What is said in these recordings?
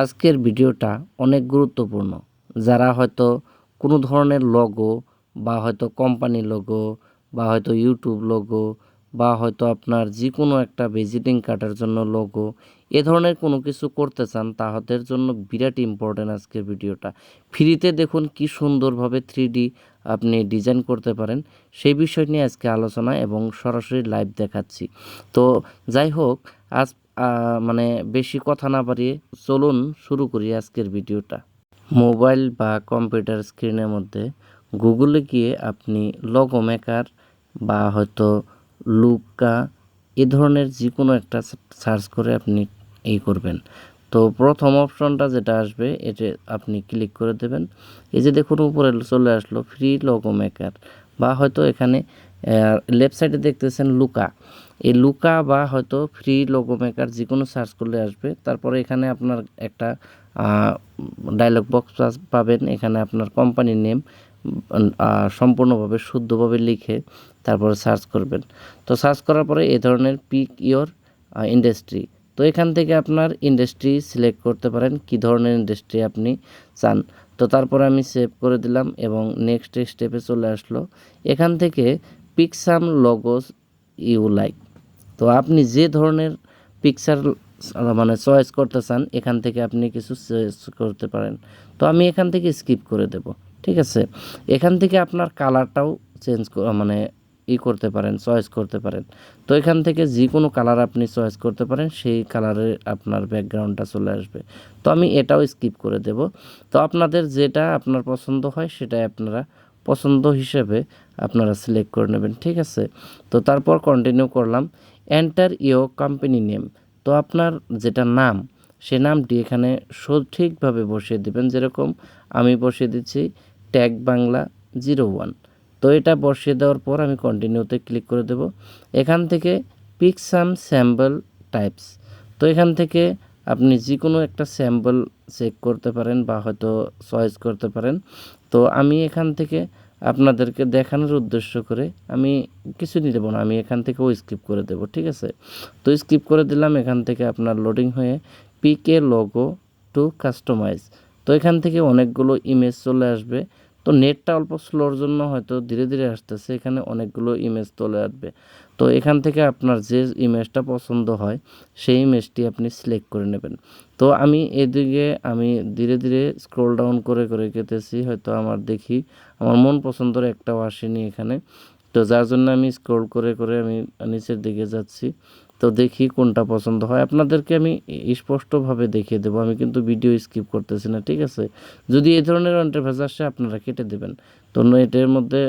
আজকের ভিডিওটা অনেক গুরুত্বপূর্ণ। যারা হয়তো কোনো ধরনের লোগো বা হয়তো কোম্পানি লোগো বা হয়তো ইউটিউব লোগো বা হয়তো আপনার যেকোনো একটা ভিজিটিং কার্ডের জন্য লোগো এ ধরনের কোনো কিছু করতে চান, তাদের জন্য বিরাট ইম্পর্টেন্ট আজকের ভিডিওটা। ফ্রিতে দেখুন কি সুন্দরভাবে 3D আপনি ডিজাইন করতে পারেন, সেই বিষয় নিয়ে আজকে আলোচনা এবং সরাসরি লাইভ দেখাচ্ছি। তো যাই হোক, আজ মানে বেশি কথা না বাড়িয়ে চলুন শুরু করি আজকের ভিডিওটা। মোবাইল বা কম্পিউটার স্ক্রিনের মধ্যে গুগলে গিয়ে আপনি লোগো মেকার বা হয়তো লুকা এ ধরনের যে কোনো একটা সার্চ করে আপনি এই করবেন। তো প্রথম অপশনটা যেটা আসবে এটা আপনি ক্লিক করে দেবেন। এই যে দেখুন উপরে চলে আসলো ফ্রি লোগো মেকার, বা হয়তো এখানে লেফট সাইডে দেখতেছেন লুকা। এই লুকা বা হয়তো ফ্রি লোগো মেকার যে কোনো সার্চ করলে আসবে। তারপরে এখানে আপনার একটা ডায়লগ বক্স পাবেন। এখানে আপনার কোম্পানির নেম সম্পূর্ণভাবে শুদ্ধভাবে লিখে তারপরে সার্চ করবেন। তো সার্চ করার পরে এই ধরনের পিক ইয়োর ইন্ডাস্ট্রি, তো এখান থেকে আপনার ইন্ডাস্ট্রি সিলেক্ট করতে পারেন কি ধরনের ইন্ডাস্ট্রি আপনি চান। তো তারপরে আমি সেভ করে দিলাম এবং নেক্সট স্টেপে চলে আসলো। এখান থেকে pick some logos you like, তো আপনি যে ধরনের পিকচার মানে চয়েস করতে চান এখান থেকে আপনি কিছু চয়েস করতে পারেন। তো আমি এখান থেকে স্কিপ করে দেব, ঠিক আছে। এখান থেকে আপনার কালারটাও চেঞ্জ মানে করতে পারেন, চয়েস করতে পারেন। তো এখান থেকে যে কোনো কালার আপনি চয়েস করতে পারেন, সেই কালারে আপনার ব্যাকগ্রাউন্ডটা চলে আসবে। তো আমি এটাও স্কিপ করে দেব। তো আপনাদের যেটা আপনার পছন্দ হয় সেটাই আপনারা পছন্দ হিসেবে আপনারা সিলেক্ট করে নেবেন, ঠিক আছে। তো তারপর কন্টিনিউ করলাম। এন্টার ইয়োর কোম্পানি নেম, তো আপনার যেটা নাম সে নামটি এখানে সঠিকভাবে বসিয়ে দেবেন। যেরকম আমি বসিয়ে দিচ্ছি ট্যাগ বাংলা 01। তো এটা বসিয়ে দেওয়ার পর আমি কন্টিনিউতে ক্লিক করে দেব। এখান থেকে পিক সাম স্যাম্পল টাইপস, তো এখান থেকে আপনি যে কোনো একটা স্যাম্পল চেক করতে পারেন বা হয়তো চয়েস করতে পারেন। তো আমি এখান থেকে আপনাদেরকে দেখানোর উদ্দেশ্য করে আমি কিছু নেব না, আমি এখান থেকেও স্কিপ করে দেব, ঠিক আছে। তো স্কিপ করে দিলাম। এখান থেকে আপনার লোডিং হয়ে পিকে লোগো টু কাস্টমাইজ, তো এখান থেকে অনেকগুলো ইমেজ চলে আসবে। তো নেটটা অল্প স্লোর জন্য হয়তো ধীরে ধীরে আসতেছে, এখানে অনেকগুলো ইমেজ চলে আসবে। তো এখান থেকে আপনার যে ইমেজটা পছন্দ হয় সেই ইমেজটি আপনি সিলেক্ট করে নেবেন। তো আমি এদিকে আমি ধীরে ধীরে স্ক্রোল ডাউন করে করে গেতেছি, হয়তো আমার দেখি আমার মন পছন্দের একটাও আসেনি এখানে। তো যার জন্য আমি স্ক্রোল করে করে আমি নিচের দিকে যাচ্ছি। তো দেখি কোনটা পছন্দ হয়, আপনাদেরকে আমি স্পষ্টভাবে দেখিয়ে দেবো। আমি কিন্তু ভিডিও স্কিপ করতেছি না, ঠিক আছে। যদি এই ধরনের ইন্টারফেস আসে আপনারা কেটে দেবেন। তো এটার মধ্যে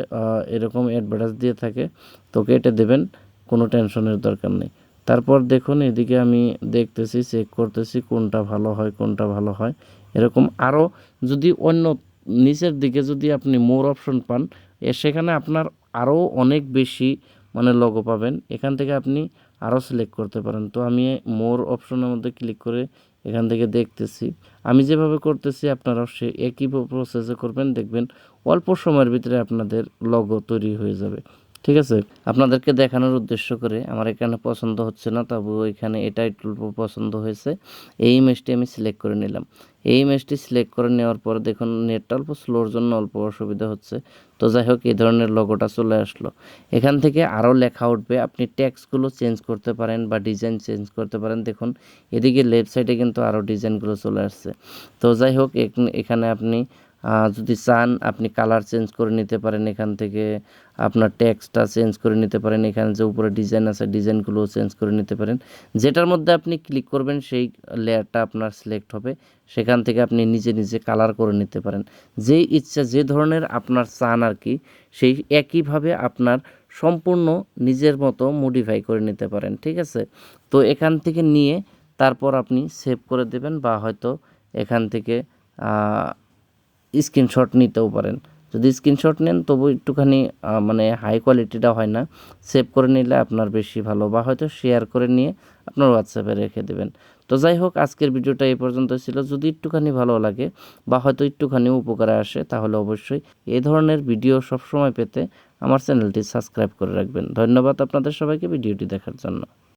এরকম অ্যাডভার্টাইজ দিয়ে থাকে, তো কেটে দেবেন, কোনো টেনশনের দরকার নেই। তারপর দেখুন এদিকে আমি দেখতেছি, চেক করতেছি কোনটা ভালো হয় কোনটা ভালো হয়। এরকম আরও যদি অন্য নিচের দিকে যদি আপনি মোর অপশন পান, সেখানে আপনার আরও অনেক বেশি মানে লোগো পাবেন। এখান থেকে আপনি আরও সিলেক্ট করতে পারেন। তো আমি মোর অপশনের মধ্যে ক্লিক করে এখান থেকে দেখতেছি। আমি যেভাবে করতেছি আপনারাও সে একই প্রসেসে করবেন, দেখবেন অল্প সময়ের ভিতরে আপনাদের লোগো তৈরি হয়ে যাবে, ঠিক আছে। আপনাদেরকে দেখানোর উদ্দেশ্য করে আমার এখানে পছন্দ হচ্ছে না, তবুও এখানে এটাই পছন্দ হয়েছে। এই ইমেজটি আমি সিলেক্ট করে নিলাম। এই ইমেজটি সিলেক্ট করে নেওয়ার পর দেখুন নেটটা অল্প স্লোর জন্য অল্প অসুবিধা হচ্ছে। তো যাই হোক এই ধরনের লোগোটা চলে আসলো। এখান থেকে আরও লেখা উঠবে, আপনি টেক্সটগুলো চেঞ্জ করতে পারেন বা ডিজাইন চেঞ্জ করতে পারেন। দেখুন এদিকে লেফট সাইডে কিন্তু আরও ডিজাইনগুলো চলে আসছে। তো যাই হোক এখানে আপনি যদি চান আপনি কালার চেঞ্জ করে নিতে পারেন, এখান থেকে আপনার টেক্সটটা চেঞ্জ করে নিতে পারেন। এখানে যে উপরে ডিজাইন আছে ডিজাইনগুলোও চেঞ্জ করে নিতে পারেন। যেটার মধ্যে আপনি ক্লিক করবেন সেই লেয়ারটা আপনার সিলেক্ট হবে। সেখান থেকে আপনি নিজে নিজে কালার করে নিতে পারেন। যেই ইচ্ছা যে ধরনের আপনার চান আর কি, সেই একইভাবে আপনার সম্পূর্ণ নিজের মতো মডিফাই করে নিতে পারেন, ঠিক আছে। তো এখান থেকে নিয়ে তারপর আপনি সেভ করে দেবেন বা হয়তো এখান থেকে স্ক্রিনশট নিতেও পারেন। যদি স্ক্রিনশট নেন তবু একটুখানি মানে হাই কোয়ালিটিটা হয় না, সেভ করে নিলে আপনার বেশি ভালো, বা হয়তো শেয়ার করে নিয়ে আপনার হোয়াটসঅ্যাপে রেখে দেবেন। তো যাই হোক আজকের ভিডিওটা এই পর্যন্ত ছিল। যদি একটুখানি ভালো লাগে বা হয়তো একটুখানি উপকারে আসে তাহলে অবশ্যই এই ধরনের ভিডিও সবসময় পেতে আমার চ্যানেলটি সাবস্ক্রাইব করে রাখবেন। ধন্যবাদ আপনাদের সবাইকে ভিডিওটি দেখার জন্য।